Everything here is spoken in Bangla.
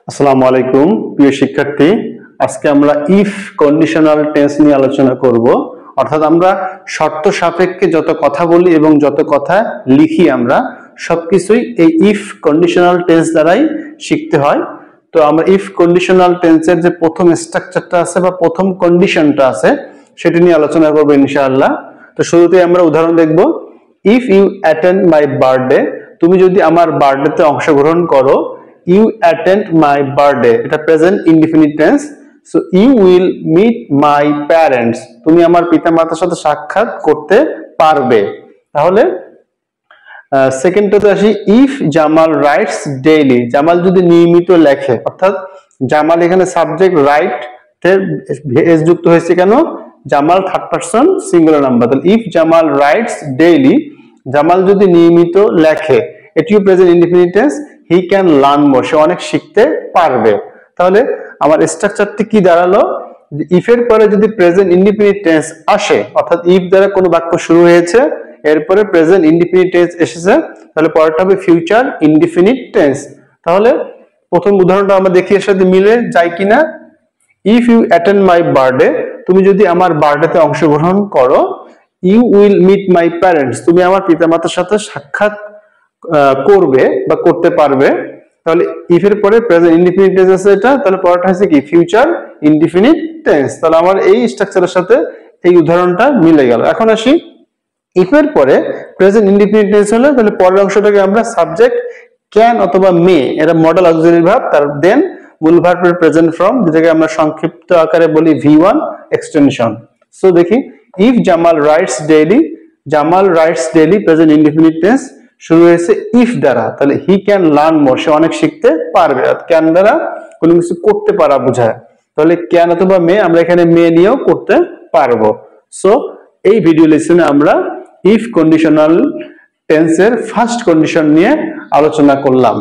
আসসালামু আলাইকুম প্রিয় শিক্ষার্থী, আজকে আমরা ইফ কন্ডিশনাল টেন্স নিয়ে আলোচনা করব। অর্থাৎ আমরা শর্ত সাপেক্ষে যত কথা বলি এবং যত কথা লিখি আমরা সবকিছুই এই ইফ কন্ডিশনাল টেন্স দ্বারাই শিখতে হয়। তো আমরা ইফ কন্ডিশনাল টেন্সের যে প্রথম স্ট্রাকচারটা আছে বা প্রথম কন্ডিশনটা আছে সেটা নিয়ে আলোচনা করব ইনশাআল্লাহ। তো শুরুতেই আমরা উদাহরণ দেখব। If you attend my birthday, তুমি যদি আমার বার্থডেতে অংশগ্রহণ করো। You attend my birthday, এটা present indefinite tense. So you will meet my parents, তুমি আমার পিতামাতার সাথে সাক্ষাৎ করতে পারবে। তাহলে সেকেন্ডটাতে আসি, if Jamal writes daily, Jamal যদি নিয়মিত লেখে। অর্থাৎ জামাল এখানে সাবজেক্ট রাইট এস যুক্ত হয়েছে কেন? Jamal third person singular number. তাহলে if Jamal writes daily, Jamal যদি নিয়মিত লেখে, এটিও present indefinite tense. He can learn more, সে অনেক শিখতে পারবে। তাহলে আমার স্ট্রাকচারটি কি দাঁড়ালো? ইফ এর পরে যদি প্রেজেন্ট ইনডিফিনিট টেন্স আসে, অর্থাৎ ইফ দ্বারা কোনো বাক্য শুরু হয়েছে, এরপরে প্রেজেন্ট ইনডিফিনিট টেন্স এসেছে, তাহলে পরেরটা হবে ফিউচার ইনডিফিনিট টেন্স। তাহলে প্রথম উদাহরণটা আমরা দেখি এর সাথে মিলে যায় কিনা। If you attend my birthday, তুমি যদি আমার বার্থডেতে অংশগ্রহণ করো। You will meet my parents, তুমি আমার পিতামাতার সাথে সাক্ষাৎ করবে বা করতে পারবে। তাহলে ইফ এর পরে প্রেজেন্ট ইনডিফিনিট টেন্স আছে এটা, তাহলে পরেরটা হচ্ছে কি ফিউচার ইনডিফিনিট টেন্স। তাহলে আমার এই স্ট্রাকচারের সাথে এই উদাহরণটা মিলে গেল। এখন আসি, ইফ এর পরে প্রেজেন্ট ইনডিফিনিট টেন্স হলে তাহলে পরের অংশটাকে আমরা সাবজেক্ট ক্যান অথবা মে, এটা মডেল অক্সিলারি ভার্ব, তার দেন মূল ভার্বের প্রেজেন্ট ফর্ম, যেটাকে আমরা সংক্ষিপ্ত আকারে বলি V1 এক্সটেনশন। সো দেখি, if Jamal writes daily, Jamal writes daily present indefinite tense, শুরু হয়েছে ইফ দ্বারা, তাহলে হি ক্যান লার্ন মোর, সে অনেক শিখতে পারবে। ক্যান দ্বারা কোনো কিছু করতে পারা বোঝায়, তাহলে ক্যান অথবা মে, আমরা এখানে মে নিয়েও করতে পারবো। সো এই ভিডিও লেসনে আমরা ইফ কন্ডিশনাল টেন্সের ফার্স্ট কন্ডিশন নিয়ে আলোচনা করলাম।